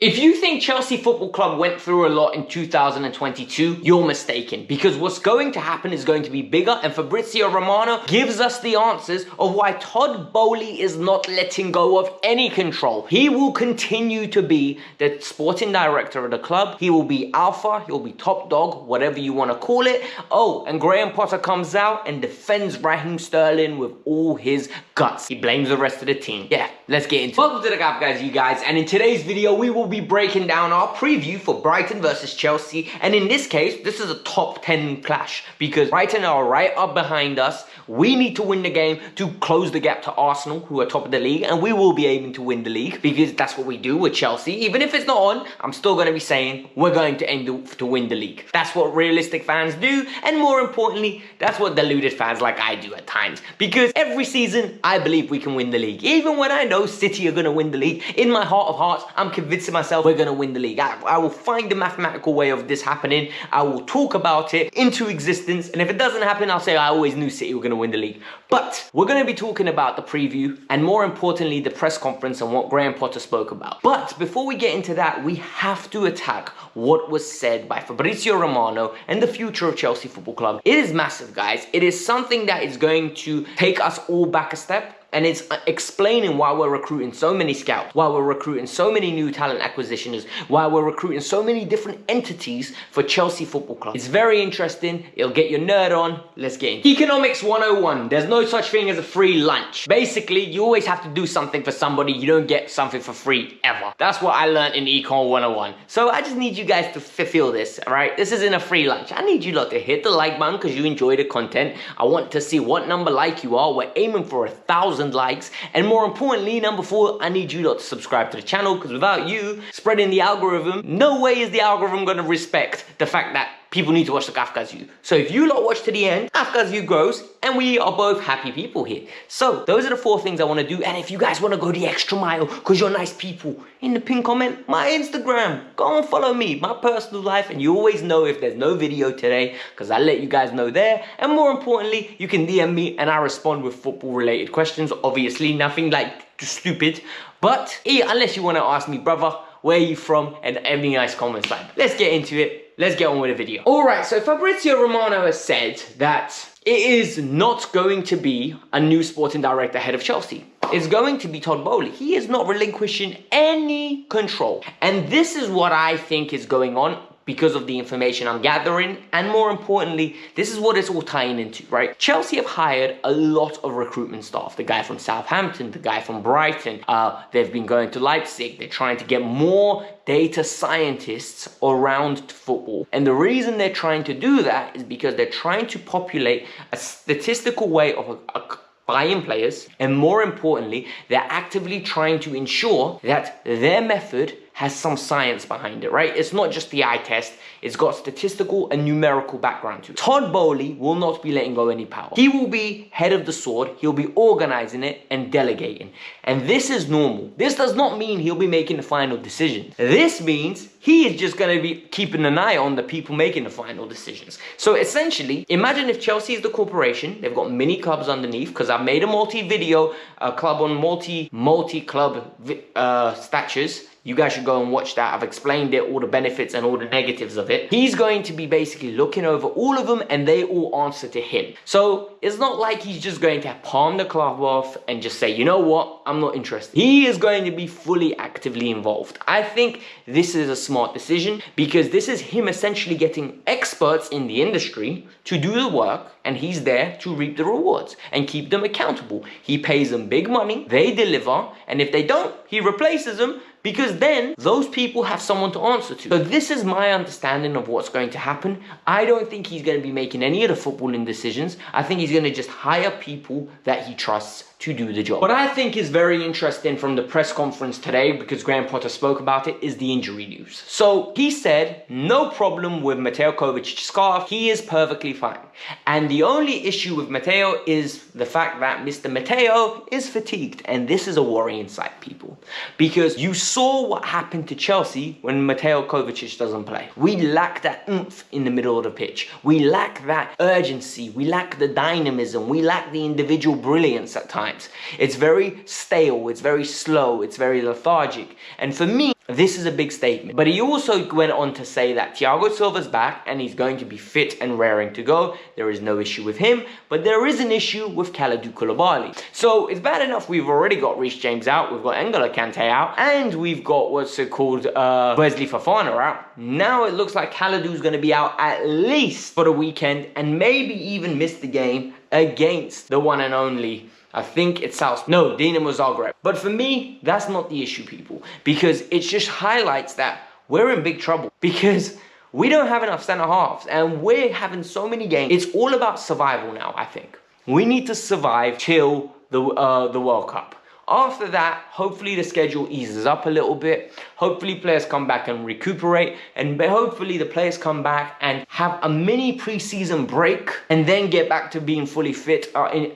If you think Chelsea Football Club went through a lot in 2022, you're mistaken, because what's going to happen is going to be bigger, and Fabrizio Romano gives us the answers of why Todd Boehly is not letting go of any control. He will continue to be the sporting director of the club. He will be alpha, he'll be top dog, whatever you want to call it. Oh, and Graham Potter comes out and defends Raheem Sterling with all his guts. He blames the rest of the team. Yeah, let's get into it. Welcome to the Kavkas View, guys, and in today's video, we will be breaking down our preview for Brighton versus Chelsea, and in this case, this is a top 10 clash because Brighton are right up behind us. We need to win the game to close the gap to Arsenal, who are top of the league, and we will be aiming to win the league because that's what we do with Chelsea. Even if it's not on, I'm still going to be saying we're going to aim to win the league. That's what realistic fans do, and more importantly, that's what deluded fans like I do at times, because every season, I believe we can win the league. Even when I know City are going to win the league, in my heart of hearts, I'm convincing myself we're going to win the league. I will find the mathematical way of this happening. I will talk about it into existence, and if it doesn't happen, I'll say I always knew City were going to win the league. But we're going to be talking about the preview, and more importantly, the press conference and what Graham Potter spoke about. But before we get into that, we have to attack what was said by Fabrizio Romano and the future of Chelsea Football Club. It is massive, guys. It is something that is going to take us all back a step. And it's explaining why we're recruiting so many scouts, why we're recruiting so many new talent acquisitions, why we're recruiting so many different entities for Chelsea Football Club. It's very interesting. It'll get your nerd on. Let's get into it. Economics 101. There's no such thing as a free lunch. Basically, you always have to do something for somebody. You don't get something for free ever. That's what I learned in Econ 101. So I just need you guys to feel this, all right? This isn't a free lunch. I need you lot to hit the like button because you enjoy the content. I want to see what number like you are. We're aiming for 1,000 likes, and more importantly, number 4, I need you lot to subscribe to the channel, because without you spreading the algorithm, no way is the algorithm going to respect the fact that people need to watch the Kavkas View. So if you lot watch to the end, Kavkas View grows, and we are both happy people here. So those are the 4 things I want to do, and if you guys want to go the extra mile, because you're nice people, in the pinned comment, my Instagram, go and follow me, my personal life, and you always know if there's no video today, because I let you guys know there, and more importantly, you can DM me, and I respond with football-related questions, obviously, nothing like stupid, but unless you want to ask me, brother, where are you from, and any nice comments, man. Let's get into it. Let's get on with the video. All right, so Fabrizio Romano has said that it is not going to be a new sporting director head of Chelsea. It's going to be Todd Boehly. He is not relinquishing any control. And this is what I think is going on because of the information I'm gathering, and more importantly, this is what it's all tying into, right? Chelsea have hired a lot of recruitment staff. The guy from Southampton, the guy from Brighton, they've been going to Leipzig. They're trying to get more data scientists around football. And the reason they're trying to do that is because they're trying to populate a statistical way of buying players, and more importantly, they're actively trying to ensure that their method has some science behind it, right? It's not just the eye test. It's got statistical and numerical background to it. Todd Boehly will not be letting go any power. He will be head of the sword. He'll be organizing it and delegating. And this is normal. This does not mean he'll be making the final decision. This means he is just going to be keeping an eye on the people making the final decisions. So essentially, imagine if Chelsea is the corporation. They've got many clubs underneath, because I've made a multi-video, club on multi-club statures. You guys should go and watch that. I've explained it, all the benefits and all the negatives of it. He's going to be basically looking over all of them, and they all answer to him. So it's not like he's just going to palm the club off and just say, you know what, I'm not interested. He is going to be fully actively involved. I think this is a smart decision, because this is him essentially getting experts in the industry to do the work, and he's there to reap the rewards and keep them accountable. He pays them big money, they deliver, and if they don't, he replaces them, because then those people have someone to answer to. So this is my understanding of what's going to happen. I don't think he's going to be making any of the footballing decisions. I think he's going to just hire people that he trusts to do the job. What I think is very interesting from the press conference today, because Graham Potter spoke about it, is the injury news. So he said, no problem with Mateo Kovacic's scarf. He is perfectly fine. And the only issue with Mateo is the fact that Mr. Mateo is fatigued. And this is a worrying sight, people, because you saw what happened to Chelsea when Mateo Kovacic doesn't play. We lack that oomph in the middle of the pitch. We lack that urgency. We lack the dynamism. We lack the individual brilliance at times. times. It's very stale, it's very slow, it's very lethargic. And for me, this is a big statement. But he also went on to say that Thiago Silva's back and he's going to be fit and raring to go. There is no issue with him, but there is an issue with Kalidou Koulibaly. So it's bad enough we've already got Reece James out, we've got N'Golo Kante out, and we've got what's it called, Wesley Fofana out. Now it looks like Kalidou's going to be out at least for the weekend and maybe even miss the game against the one and only, I think it's Dinamo Zagreb. But for me, that's not the issue, people, because it just highlights that we're in big trouble because we don't have enough centre halves and we're having so many games. It's all about survival now, I think. We need to survive till the World Cup. After that, hopefully the schedule eases up a little bit. Hopefully players come back and recuperate. And hopefully the players come back and have a mini pre-season break and then get back to being fully fit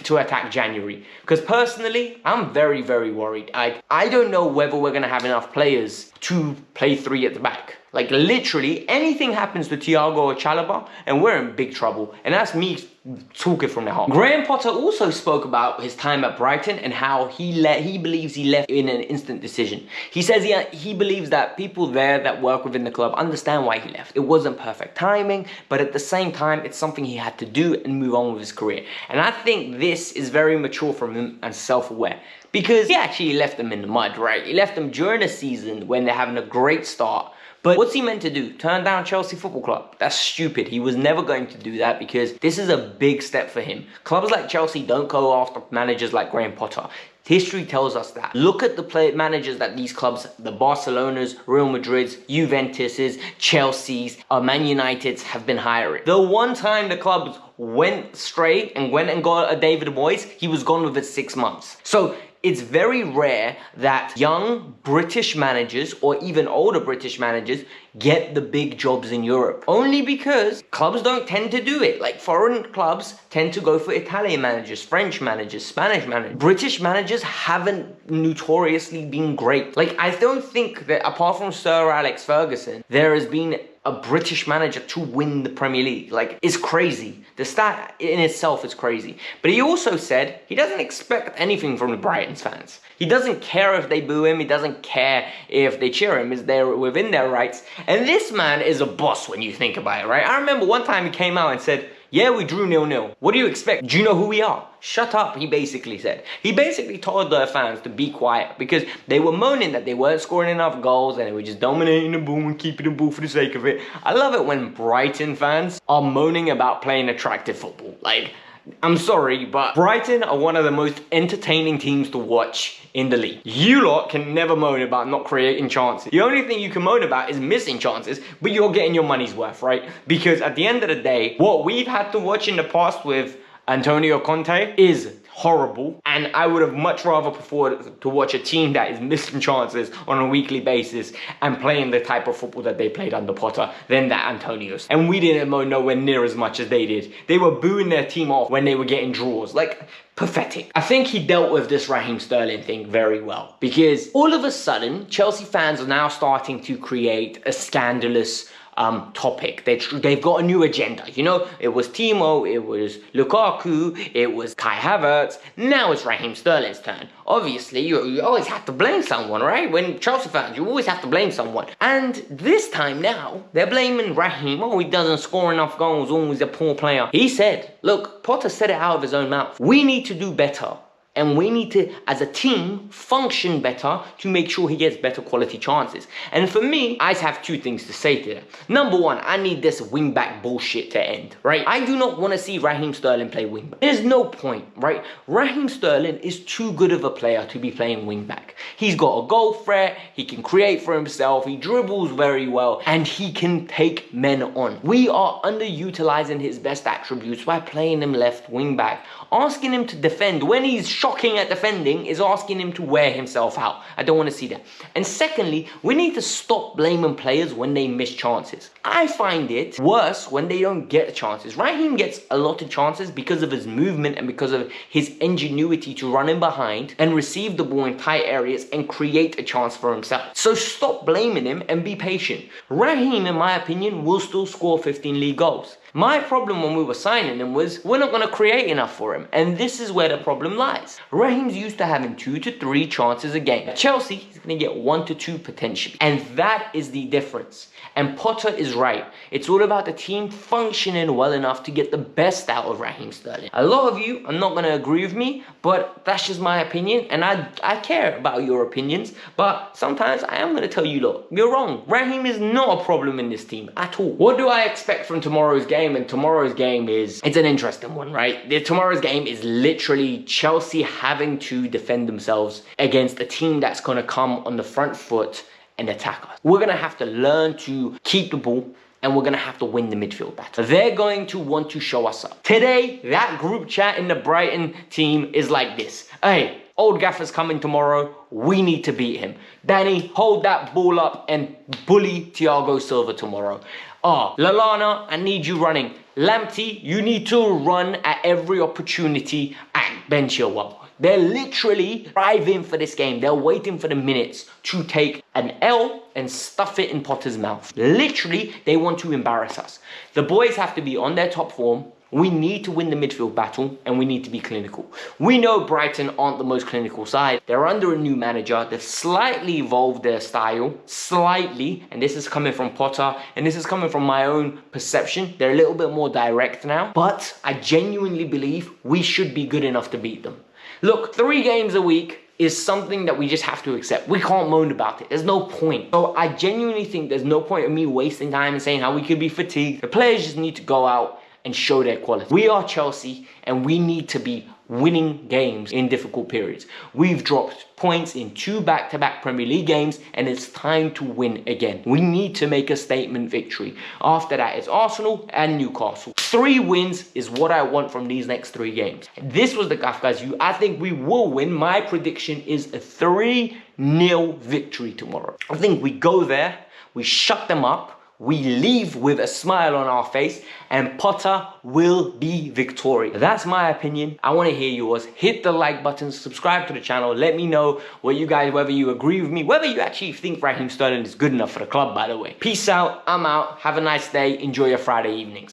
to attack January. Because personally, I'm very, very worried. I don't know whether we're going to have enough players to play 3 at the back. Like literally anything happens to Thiago or Chalobah and we're in big trouble. And that's me talking from the heart. Graham Potter also spoke about his time at Brighton and how he believes he left in an instant decision. He says he believes that people there that work within the club understand why he left. It wasn't perfect timing, but at the same time, it's something he had to do and move on with his career. And I think this is very mature from him and self-aware. Because he actually left them in the mud, right? He left them during a season when they're having a great start. But what's he meant to do? Turn down Chelsea Football Club? That's stupid. He was never going to do that because this is a big step for him. Clubs like Chelsea don't go after managers like Graham Potter. History tells us that. Look at the managers that these clubs, the Barcelonas, Real Madrids, Juventuses, Chelseas, Man Uniteds have been hiring. The one time the clubs went straight and went and got a David Moyes, he was gone within 6 months. So it's very rare that young British managers or even older British managers get the big jobs in Europe. Only because clubs don't tend to do it. Like foreign clubs tend to go for Italian managers, French managers, Spanish managers. British managers haven't notoriously been great. Like I don't think that apart from Sir Alex Ferguson, there has been a British manager to win the Premier League. Like, it's crazy. The stat in itself is crazy. But he also said he doesn't expect anything from the Brighton fans. He doesn't care if they boo him. He doesn't care if they cheer him. They're within their rights. And this man is a boss when you think about it, right? I remember one time he came out and said, yeah, we drew 0-0. What do you expect? Do you know who we are? Shut up, he basically said. He basically told their fans to be quiet because they were moaning that they weren't scoring enough goals and they were just dominating the ball and keeping the ball for the sake of it. I love it when Brighton fans are moaning about playing attractive football. Like, I'm sorry, but Brighton are one of the most entertaining teams to watch in the league. You lot can never moan about not creating chances. The only thing you can moan about is missing chances, but you're getting your money's worth, right? Because at the end of the day, what we've had to watch in the past with Antonio Conte is horrible, and I would have much rather preferred to watch a team that is missing chances on a weekly basis and playing the type of football that they played under Potter than that Antonio's. And we didn't moan nowhere near as much as they did. They were booing their team off when they were getting draws. Like, pathetic. I think he dealt with this Raheem Sterling thing very well because all of a sudden, Chelsea fans are now starting to create a scandalous topic. They've got a new agenda. You know, it was Timo, it was Lukaku, it was Kai Havertz. Now it's Raheem Sterling's turn. Obviously, you always have to blame someone, right? When Chelsea fans, you always have to blame someone. And this time now, they're blaming Raheem. Oh, he doesn't score enough goals. Oh, he's a poor player. He said, look, Potter said it out of his own mouth. We need to do better. And we need to, as a team, function better to make sure he gets better quality chances. And for me, I have 2 things to say to that. Number 1, I need this wing-back bullshit to end, right? I do not want to see Raheem Sterling play wing-back. There's no point, right? Raheem Sterling is too good of a player to be playing wing-back. He's got a goal threat, he can create for himself, he dribbles very well, and he can take men on. We are underutilizing his best attributes by playing him left wing-back. Asking him to defend when he's shocking at defending is asking him to wear himself out. I don't want to see that. And secondly, we need to stop blaming players when they miss chances. I find it worse when they don't get chances. Raheem gets a lot of chances because of his movement and because of his ingenuity to run in behind and receive the ball in tight areas and create a chance for himself. So stop blaming him and be patient. Raheem, in my opinion, will still score 15 league goals. My problem when we were signing him was we're not going to create enough for him. And this is where the problem lies. Raheem's used to having 2 to 3 chances a game. At Chelsea, he's going to get 1 to 2 potentially. And that is the difference. And Potter is right. It's all about the team functioning well enough to get the best out of Raheem Sterling. A lot of you are not going to agree with me, but that's just my opinion. And I care about your opinions. But sometimes I am going to tell you, look, you're wrong. Raheem is not a problem in this team at all. What do I expect from tomorrow's game? And tomorrow's game it's an interesting one, right? Tomorrow's game is literally Chelsea having to defend themselves against a team that's going to come on the front foot and attack us. We're going to have to learn to keep the ball, and we're going to have to win the midfield battle. They're going to want to show us up. Today, that group chat in the Brighton team is like this. Hey, old gaffer's coming tomorrow. We need to beat him. Danny, hold that ball up and bully Thiago Silva tomorrow. Lallana, I need you running. Lamptey, you need to run at every opportunity and Ben Chilwell. They're literally driving for this game. They're waiting for the minutes to take an L and stuff it in Potter's mouth. Literally, they want to embarrass us. The boys have to be on their top form. We need to win the midfield battle, and we need to be clinical. We know Brighton aren't the most clinical side. They're under a new manager. They've slightly evolved their style, slightly, and this is coming from Potter, and this is coming from my own perception. They're a little bit more direct now, but I genuinely believe we should be good enough to beat them. Look, 3 games a week is something that we just have to accept. We can't moan about it. There's no point. So I genuinely think there's no point in me wasting time and saying how we could be fatigued. The players just need to go out and show their quality. We are Chelsea, and we need to be winning games in difficult periods. We've dropped points in 2 back-to-back Premier League games, and it's time to win again. We need to make a statement victory. After that, it's Arsenal and Newcastle. 3 wins is what I want from these next 3 games. This was the Kavkas View. I think we will win. My prediction is a 3-0 victory tomorrow. I think we go there, we shut them up, we leave with a smile on our face, and Potter will be victorious. That's my opinion. I want to hear yours. Hit the like button, subscribe to the channel. Let me know what you guys, whether you agree with me, whether you actually think Raheem Sterling is good enough for the club, by the way. Peace out. I'm out. Have a nice day. Enjoy your Friday evenings.